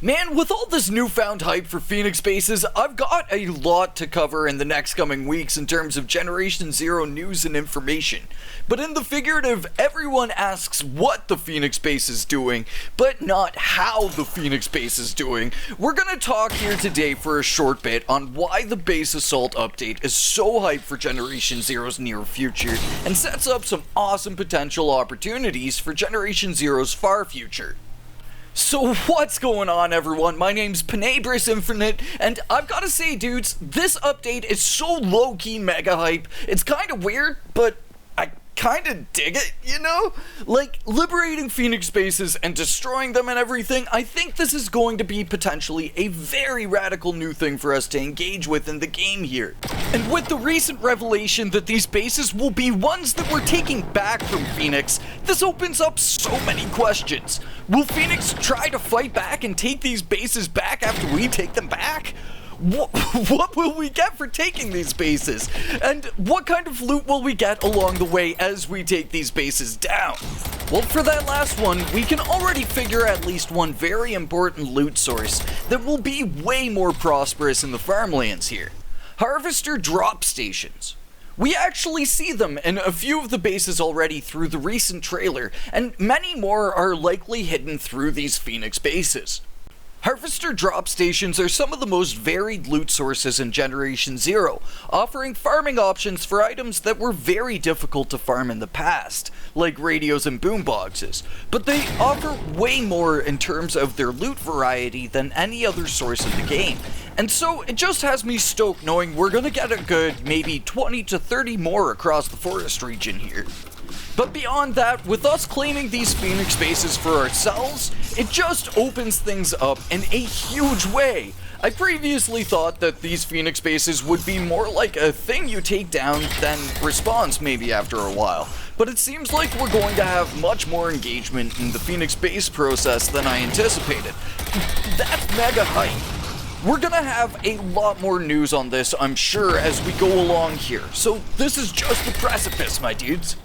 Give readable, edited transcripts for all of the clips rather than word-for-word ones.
Man, with all this newfound hype for Phoenix bases, I've got a lot to cover in the next coming weeks in terms of Generation Zero news and information. But in the figurative, everyone asks what the Phoenix base is doing, but not how the Phoenix base is doing. We're gonna talk here today for a short bit on why the base assault update is so hyped for Generation Zero's near future, and sets up some awesome potential opportunities for Generation Zero's far future. So what's going on, everyone? My name's Panabris Infinite, and I've gotta say, dudes, this update is so low-key mega hype. It's kinda weird, but I kinda dig it, you know? Like, liberating Phoenix bases and destroying them and everything, I think this is going to be potentially a very radical new thing for us to engage with in the game here. And with the recent revelation that these bases will be ones that we're taking back from Phoenix, this opens up so many questions. Will Phoenix try to fight back and take these bases back after we take them back? What will we get for taking these bases? And what kind of loot will we get along the way as we take these bases down? Well, for that last one, we can already figure at least one very important loot source that will be way more prosperous in the farmlands here. Harvester drop stations. We actually see them in a few of the bases already through the recent trailer, and many more are likely hidden through these Phoenix bases. Harvester drop stations are some of the most varied loot sources in Generation Zero, offering farming options for items that were very difficult to farm in the past, like radios and boomboxes, but they offer way more in terms of their loot variety than any other source in the game, and so it just has me stoked knowing we're gonna get a good maybe 20 to 30 more across the forest region here. But beyond that, with us claiming these Phoenix bases for ourselves, it just opens things up in a huge way. I previously thought that these Phoenix bases would be more like a thing you take down than respawns maybe after a while, but it seems like we're going to have much more engagement in the Phoenix base process than I anticipated. That's mega hype. We're gonna have a lot more news on this, I'm sure, as we go along here, so this is just the precipice, my dudes.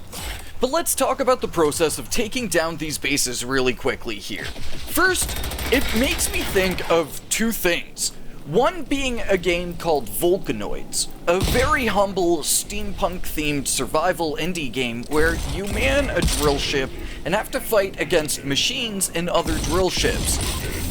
But let's talk about the process of taking down these bases really quickly here. First, it makes me think of two things. One being a game called Volcanoids, a very humble steampunk-themed survival indie game where you man a drill ship and have to fight against machines and other drill ships.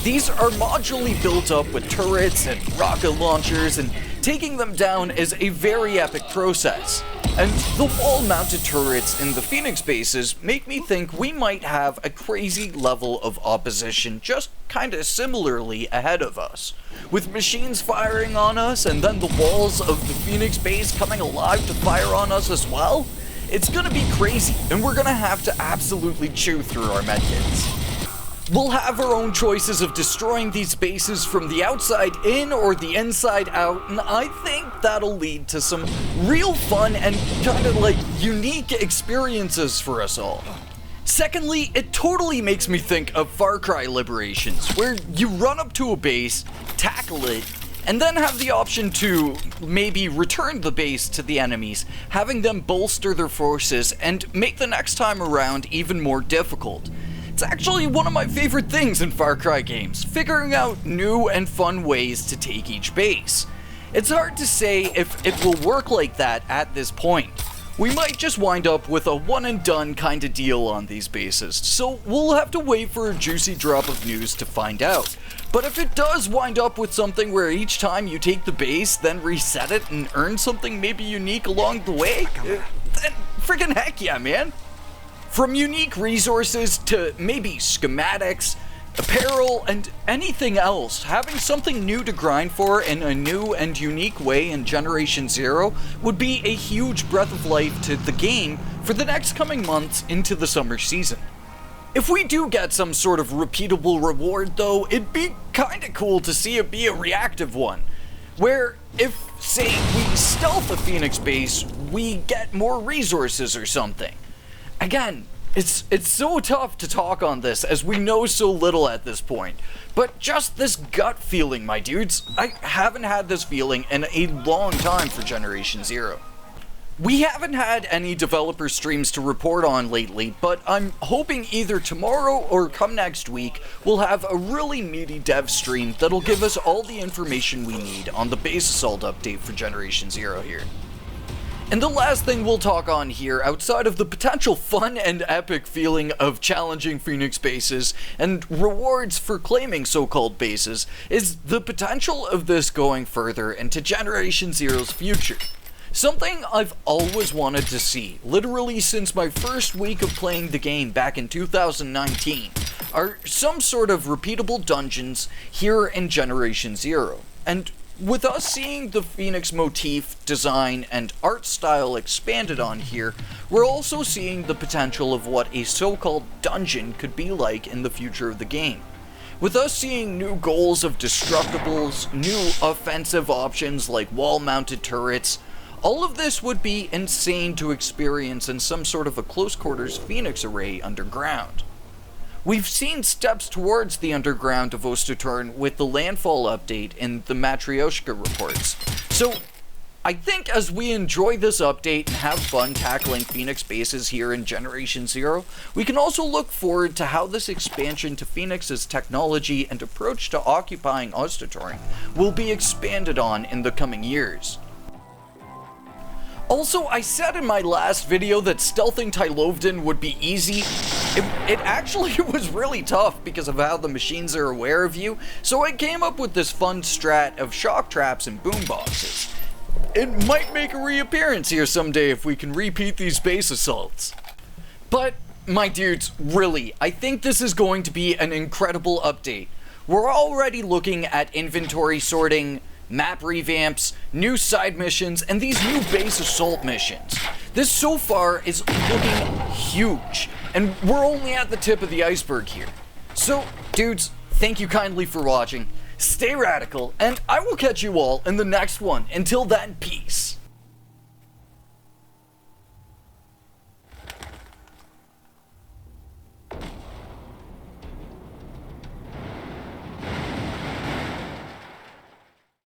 These are modularly built up with turrets and rocket launchers, and taking them down is a very epic process. And the wall-mounted turrets in the Phoenix bases make me think we might have a crazy level of opposition just kinda similarly ahead of us. With machines firing on us and then the walls of the Phoenix base coming alive to fire on us as well, it's gonna be crazy, and we're gonna have to absolutely chew through our medkits. We'll have our own choices of destroying these bases from the outside in or the inside out, and I think that'll lead to some real fun and kind of like unique experiences for us all. Secondly, it totally makes me think of Far Cry Liberations, where you run up to a base, tackle it, and then have the option to maybe return the base to the enemies, having them bolster their forces and make the next time around even more difficult. It's actually one of my favorite things in Far Cry games, figuring out new and fun ways to take each base. It's hard to say if it will work like that at this point. We might just wind up with a one and done kind of deal on these bases, so we'll have to wait for a juicy drop of news to find out. But if it does wind up with something where each time you take the base, then reset it and earn something maybe unique along the way, then friggin' heck yeah, man. From unique resources to maybe schematics, apparel, and anything else, having something new to grind for in a new and unique way in Generation Zero would be a huge breath of life to the game for the next coming months into the summer season. If we do get some sort of repeatable reward though, it'd be kinda cool to see it be a reactive one, where if, say, we stealth a Phoenix base, we get more resources or something. Again, it's so tough to talk on this as we know so little at this point, but just this gut feeling, my dudes. I haven't had this feeling in a long time for Generation Zero. We haven't had any developer streams to report on lately, but I'm hoping either tomorrow or come next week we'll have a really meaty dev stream that'll give us all the information we need on the base assault update for Generation Zero here. And the last thing we'll talk on here, outside of the potential fun and epic feeling of challenging Phoenix bases and rewards for claiming so-called bases, is the potential of this going further into Generation Zero's future. Something I've always wanted to see, literally since my first week of playing the game back in 2019, are some sort of repeatable dungeons here in Generation Zero. And with us seeing the Phoenix motif, design, and art style expanded on here, we're also seeing the potential of what a so-called dungeon could be like in the future of the game. With us seeing new goals of destructibles, new offensive options like wall-mounted turrets, all of this would be insane to experience in some sort of a close-quarters Phoenix array underground. We've seen steps towards the underground of Osterturn with the landfall update in the Matryoshka reports. So, I think as we enjoy this update and have fun tackling Phoenix bases here in Generation Zero, we can also look forward to how this expansion to Phoenix's technology and approach to occupying Osterturn will be expanded on in the coming years. Also, I said in my last video that stealthing Tylovden would be easy. It actually was really tough because of how the machines are aware of you, so I came up with this fun strat of shock traps and boomboxes. It might make a reappearance here someday if we can repeat these base assaults. But, my dudes, really, I think this is going to be an incredible update. We're already looking at inventory sorting, map revamps, new side missions, and these new base assault missions. This so far is looking huge, and we're only at the tip of the iceberg here. So, dudes, thank you kindly for watching, stay radical, and I will catch you all in the next one. Until then, peace.